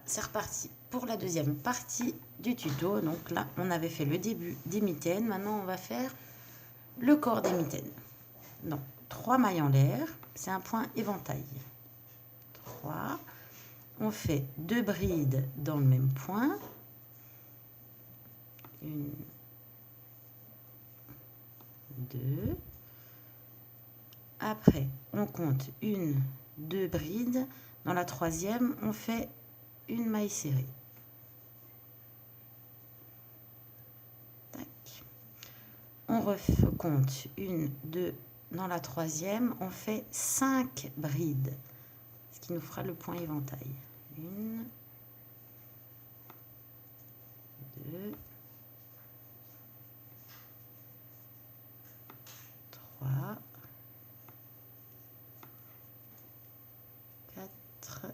c'est reparti pour la deuxième partie du tuto. Donc là, on avait fait le début des mitaines. Maintenant, on va faire le corps des mitaines. Donc, 3 mailles en l'air, c'est un point éventail. 3. On fait 2 brides dans le même point. 1, 2. Après, on compte 1, 2 brides. Dans la troisième, on fait une maille serrée. Tac. On recompte 1, 2. Dans la troisième, on fait 5 brides, ce qui nous fera le point éventail. 1, 2, 3, 4,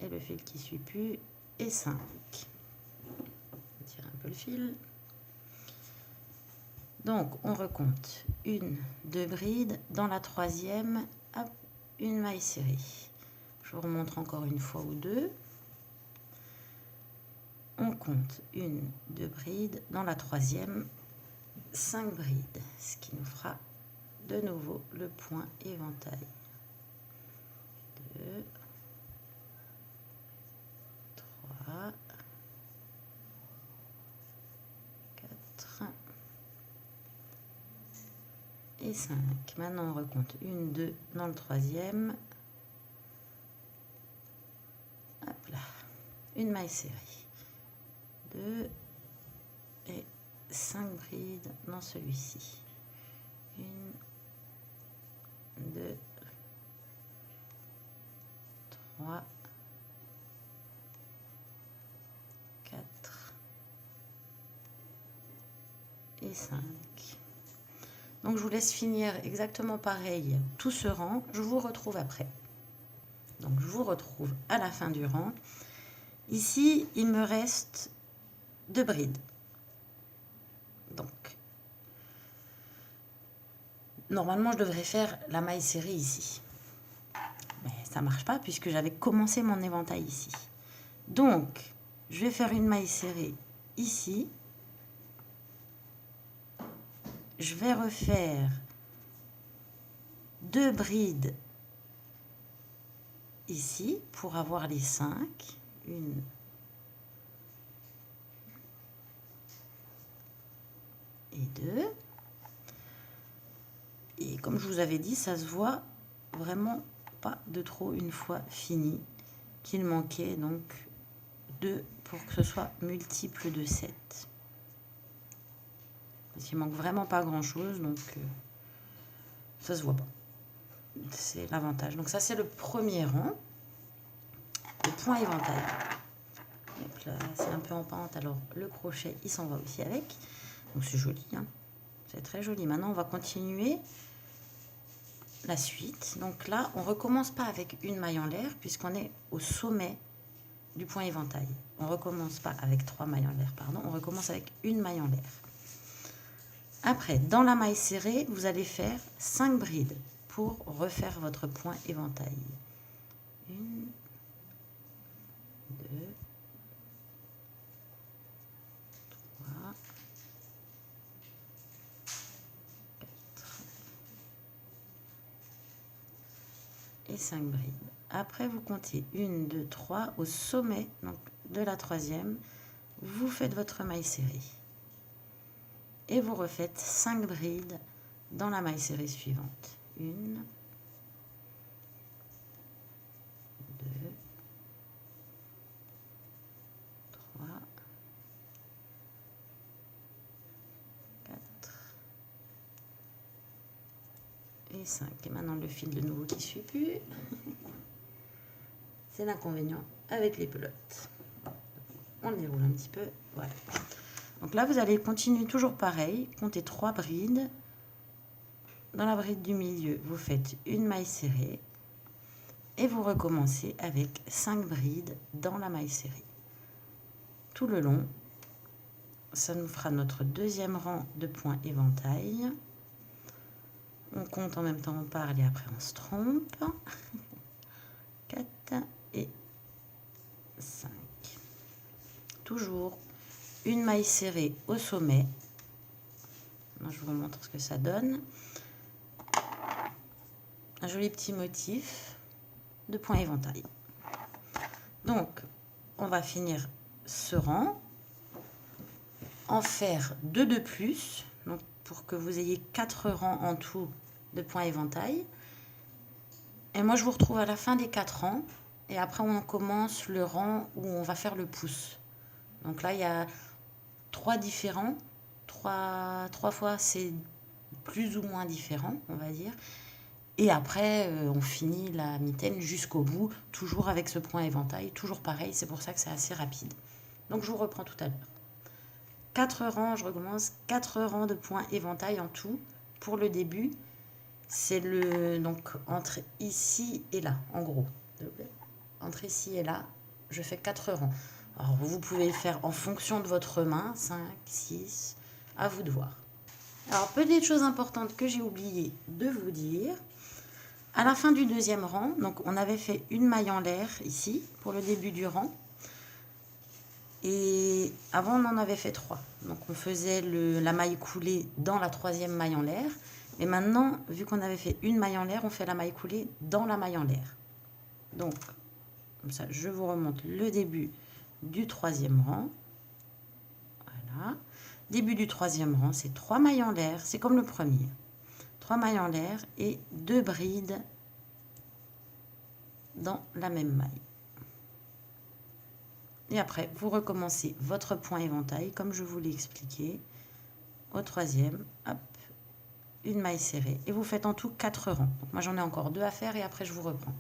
et le fil qui suit plus, et 5. On tire un peu le fil. Donc, on recompte 1, 2 brides. Dans la troisième, hop, une maille serrée. Je vous remontre encore une fois ou deux. On compte 1, 2 brides. Dans la troisième, 5 brides. Ce qui nous fera de nouveau le point éventail. 2, 3, 4 et 5. Maintenant, on recompte 1, 2 dans le troisième. Hop là. Une maille serrée. 2 et 5 brides dans celui-ci. 1, 2, 3, 4 et 5. Donc, je vous laisse finir exactement pareil tout ce rang. Je vous retrouve après. Donc, je vous retrouve à la fin du rang. Ici, il me reste 2 brides. Donc, normalement, je devrais faire la maille serrée ici. Mais ça ne marche pas puisque j'avais commencé mon éventail ici. Donc, je vais faire une maille serrée ici. Je vais refaire 2 brides ici pour avoir les 5. 1, et 2. Et comme je vous avais dit, ça se voit vraiment pas de trop une fois fini, qu'il manquait donc 2 pour que ce soit multiple de 7. Parce qu'il manque vraiment pas grand chose, donc ça se voit pas. C'est l'avantage. Donc ça, c'est le premier rang. Le point éventail. Donc là, c'est un peu en pente, alors le crochet, il s'en va aussi avec. Donc c'est joli, hein. C'est très joli. Maintenant, on va continuer la suite. Donc là, on recommence pas avec une maille en l'air, puisqu'on est au sommet du point éventail. On recommence pas avec 3 mailles en l'air, pardon. On recommence avec une maille en l'air. Après, dans la maille serrée, vous allez faire 5 brides pour refaire votre point éventail. 1, 2, 3, 4 et 5 brides. Après, vous comptez 1, 2, 3 au sommet donc, de la troisième. Vous faites votre maille serrée. Et vous refaites 5 brides dans la maille serrée suivante. 1, 2, 3, 4 et 5. Et maintenant le fil de nouveau qui ne suit plus. C'est l'inconvénient avec les pelotes. On le déroule un petit peu. Voilà. Donc là, vous allez continuer toujours pareil. Comptez 3 brides. Dans la bride du milieu, vous faites une maille serrée. Et vous recommencez avec 5 brides dans la maille serrée. Tout le long, ça nous fera notre deuxième rang de points éventail. On compte en même temps, on parle et après on se trompe. mailles serrées au sommet. Moi, je vous montre ce que ça donne. Un joli petit motif de point éventail. Donc, on va finir ce rang, en faire 2 de plus, donc pour que vous ayez 4 rangs en tout de point éventail. Et moi, je vous retrouve à la fin des 4 rangs. Et après, on commence le rang où on va faire le pouce. Donc là, il y a 3 différents. 3 fois, c'est plus ou moins différent, on va dire. Et après, on finit la mitaine jusqu'au bout, toujours avec ce point éventail. Toujours pareil, c'est pour ça que c'est assez rapide. Donc, je vous reprends tout à l'heure. 4 rangs, je recommence. 4 rangs de points éventail en tout pour le début. C'est le donc entre ici et là, en gros. Entre ici et là, je fais 4 rangs. Alors, vous pouvez le faire en fonction de votre main, 5, 6, à vous de voir. Alors, petite chose importante que j'ai oublié de vous dire. À la fin du deuxième rang, donc on avait fait une maille en l'air ici, pour le début du rang. Et avant, on en avait fait 3. Donc, on faisait la maille coulée dans la troisième maille en l'air. Et maintenant, vu qu'on avait fait une maille en l'air, on fait la maille coulée dans la maille en l'air. Donc, comme ça, je vous remonte le début du troisième rang. Voilà. Début du troisième rang, c'est 3 mailles en l'air. C'est comme le premier. 3 mailles en l'air et 2 brides dans la même maille. Et après, vous recommencez votre point éventail, comme je vous l'ai expliqué. Au troisième, hop, une maille serrée. Et vous faites en tout 4 rangs. Donc moi, j'en ai encore 2 à faire et après, je vous reprends.